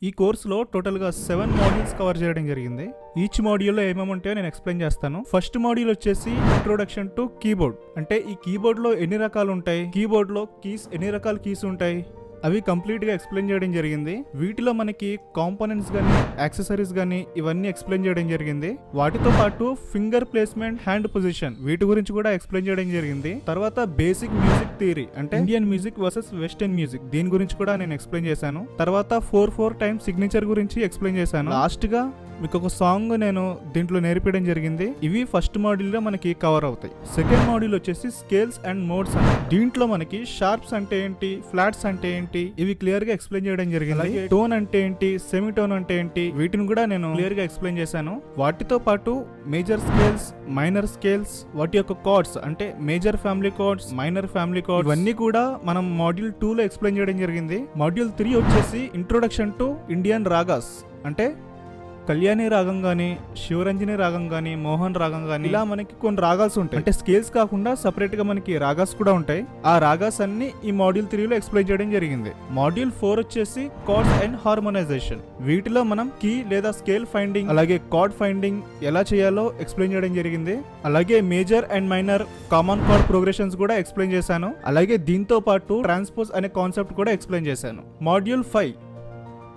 ఈ కోర్సులో టోటల్ గా 7 మాడ్యూల్స్ కవర్ చేయడం జరిగింది. ఈచ్ మాడ్యూల్లో ఏమేమి ఉంటాయో నేను ఎక్స్ప్లెయిన్ చేస్తాను. ఫస్ట్ మాడ్యూల్ వచ్చేసి ఇంట్రొడక్షన్ టు కీబోర్డ్. అంటే ఈ కీబోర్డ్ లో ఎన్ని రకాలు ఉంటాయి, కీబోర్డ్ లో కీస్ ఎన్ని రకాల కీస్ ఉంటాయి, అవి కంప్లీట్ గా ఎక్స్ప్లెయిన్ చేయడం జరిగింది. వీటిలో మనకి కాంపోనెంట్స్ గానీ, యాక్సెసరీస్ గానీ ఇవన్నీ ఎక్స్ప్లెయిన్ చేయడం జరిగింది. వాటితో పాటు ఫింగర్ ప్లేస్మెంట్, హ్యాండ్ పొజిషన్ వీటి గురించి కూడా ఎక్స్ప్లెయిన్ చేయడం జరిగింది. తర్వాత బేసిక్ మ్యూజిక్ థియరీ అంటే Indian music versus western music, దీని గురించి కూడా నేను ఎక్స్ప్లెయిన్ చేశాను. తర్వాత 4/4 టైమ్ సిగ్నేచర్ గురించి ఎక్స్ప్లెయిన్ చేశాను. లాస్ట్ గా మీకు ఒక సాంగ్ నేను దీంట్లో నేర్పించడం జరిగింది. ఇవి ఫస్ట్ మాడ్యూల్ లో మనకి కవర్ అవుతాయి. సెకండ్ మాడ్యూల్ వచ్చేసి స్కేల్స్ అండ్ మోడ్స్ అని. దీంట్లో మనకి షార్ప్స్ అంటే ఏంటి, ఫ్లాట్స్ అంటే ఏంటి, ఇవి క్లియర్ గా ఎక్స్ప్లెయిన్ చేయడం జరిగింది. అలాగే టోన్ అంటే ఏంటి, సెమీ టోన్ అంటే ఏంటి, వీటిని కూడా నేను క్లియర్ గా ఎక్స్ప్లెయిన్ చేశాను. వాటితో పాటు మేజర్ స్కేల్స్, మైనర్ స్కేల్స్, వాటి యొక్క కార్డ్స్ అంటే major family chords, minor family chords, ఇవన్నీ కూడా మనం మాడ్యూల్ 2 లో ఎక్స్ప్లెయిన్ చేయడం జరిగింది. మాడ్యూల్ 3 వచ్చేసి ఇంట్రొడక్షన్ టు ఇండియన్ రాగాస్. అంటే కళ్యాణి రాగం గానీ, శివరంజని రాగం గానీ, మోహన్ రాగం గానీ, ఇలా మనకి కొన్ని రాగాస్ ఉంటాయి. అంటే స్కేల్స్ కాకుండా సపరేట్ గా మనకి రాగాస్ కూడా ఉంటాయి. ఆ రాగాస్ అన్ని ఈ మాడ్యూల్ 3 లో ఎక్స్ప్లెయిన్ చేయడం జరిగింది. మాడ్యూల్ 4 వచ్చేసి కార్డ్స్ అండ్ హార్మోనైజేషన్. వీటిలో మనం కీ లేదా స్కేల్ ఫైండింగ్, అలాగే కార్డ్ ఫైండింగ్ ఎలా చేయాలో ఎక్స్ప్లెయిన్ చేయడం జరిగింది. అలాగే major and minor common chord progressions కూడా ఎక్స్ప్లెయిన్ చేశాను. అలాగే దీంతో పాటు ట్రాన్స్పోజ్ అనే కాన్సెప్ట్ కూడా ఎక్స్ప్లెయిన్ చేశాను. మాడ్యూల్ 5,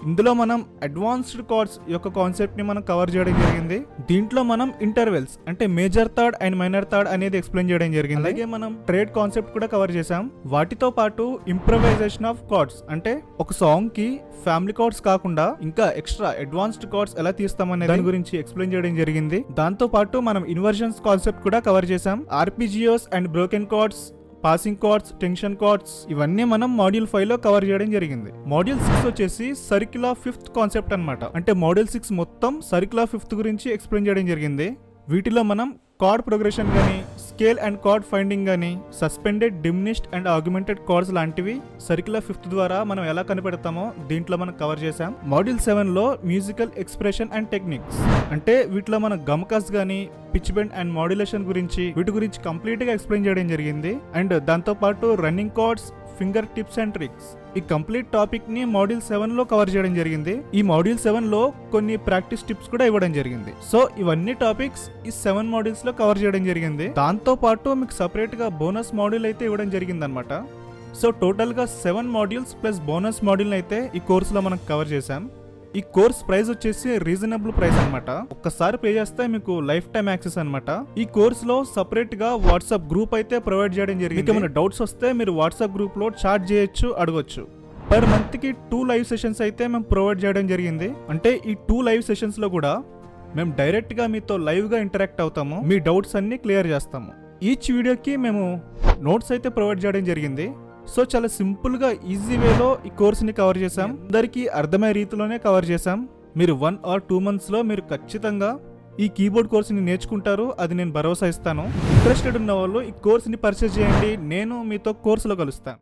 ఇందులో మనం అడ్వాన్స్డ్ కార్డ్స్ యొక్క కాన్సెప్ట్ ని మనం కవర్ చేయడం జరిగింది. దీంట్లో మనం ఇంటర్వెల్స్ అంటే major third and minor third అనేది ఎక్స్ప్లెయిన్ చేయడం జరిగింది. అలాగే మనం ట్రేడ్ కాన్సెప్ట్ కూడా కవర్ చేసాం. వాటితో పాటు ఇంప్రవైజేషన్ ఆఫ్ కార్డ్స్ అంటే ఒక సాంగ్ కి ఫ్యామిలీ కార్డ్స్ కాకుండా ఇంకా ఎక్స్ట్రా అడ్వాన్స్డ్ కార్డ్స్ ఎలా తీస్తామనే దాని గురించి ఎక్స్ప్లెయిన్ చేయడం జరిగింది. దాంతో పాటు మనం ఇన్వర్షన్స్ కాన్సెప్ట్ కూడా కవర్ చేసాం. Arpeggios and broken chords, passing chords, tension chords, ఇవన్నీ మనం మాడ్యూల్ 5 లో కవర్ చేయడం జరిగింది. మాడ్యూల్ 6 వచ్చేసి సర్కిల్ ఆఫ్ ఫిఫ్త్ కాన్సెప్ట్ అన్నమాట. అంటే మాడ్యూల్ 6 మొత్తం సర్కిల్ ఆఫ్ ఫిఫ్త్ గురించి ఎక్స్ప్లెయిన్ చేయడం జరిగింది. వీటిలో మనం కార్డ్ ప్రోగ్రెషన్ గానీ, స్కేల్ అండ్ కార్డ్ ఫైండింగ్ గానీ, suspended, diminished and augmented cards లాంటివి సర్కిల్ ఆఫ్ ఫిఫ్త్ ద్వారా మనం ఎలా కనిపెడతామో దీంట్లో మనం కవర్ చేసాం. మాడ్యూల్ 7 లో మ్యూజికల్ ఎక్స్ప్రెషన్ అండ్ టెక్నిక్స్ అంటే వీటిలో మన గమకాస్ గానీ, పిచ్ బెండ్ అండ్ మాడ్యులేషన్ గురించి, వీటి గురించి కంప్లీట్ గా ఎక్స్ప్లెయిన్ చేయడం జరిగింది. అండ్ దాంతో పాటు running cards, finger tips and tricks, ఈ కంప్లీట్ టాపిక్ ని మాడ్యూల్ 7 లో కవర్ చేయడం జరిగింది. ఈ మాడ్యూల్ 7 లో కొన్ని ప్రాక్టీస్ టిప్స్ కూడా ఇవ్వడం జరిగింది. సో ఇవన్నీ టాపిక్స్ ఈ 7 మాడ్యూల్స్ లో కవర్ చేయడం జరిగింది. దాంతో పాటు మీకు సపరేట్ గా బోనస్ మాడ్యూల్ అయితే ఇవ్వడం జరిగింది అనమాట. సో టోటల్ గా 7 మాడ్యూల్స్ ప్లస్ బోనస్ మాడ్యూల్ అయితే ఈ కోర్సులో మనం కవర్ చేసాం. ఈ కోర్స్ ప్రైస్ వచ్చేసి రీజనబుల్ ప్రైస్ అన్నమాట. ఒక్కసారి పే చేస్తే మీకు లైఫ్ టైం యాక్సెస్ అన్నమాట. ఈ కోర్స్ లో సపరేట్ గా వాట్సాప్ గ్రూప్ అయితే ప్రొవైడ్ చేయడం జరిగింది. మీకు ఏమైనా డౌట్స్ వస్తే మీరు వాట్సాప్ గ్రూప్ లో చాట్ చేయొచ్చు, అడగొచ్చు. పర్ మంత్ కి 2 లైవ్ సెషన్స్ అయితే మేము ప్రొవైడ్ చేయడం జరిగింది. అంటే ఈ 2 లైవ్ సెషన్స్ లో కూడా మేము డైరెక్ట్ గా మీతో లైవ్ గా ఇంటరాక్ట్ అవుతాము, మీ డౌట్స్ అన్ని క్లియర్ చేస్తాము. ఈచ్ వీడియోకి మేము నోట్స్ అయితే ప్రొవైడ్ చేయడం జరిగింది. సో చాలా సింపుల్ గా ఈజీ వేలో ఈ కోర్స్ ని కవర్ చేసాం. అందరికి అర్థమయ్యే రీతిలోనే కవర్ చేసాం. మీరు 1 or 2 months లో మీరు ఖచ్చితంగా ఈ కీబోర్డ్ కోర్స్ ని నేర్చుకుంటారు, అది నేను భరోసా ఇస్తాను. ఇంట్రెస్టెడ్ ఉన్న వాళ్ళు ఈ కోర్స్ ని పర్చేస్ చేయండి. నేను మీతో కోర్సులో కలుస్తాను.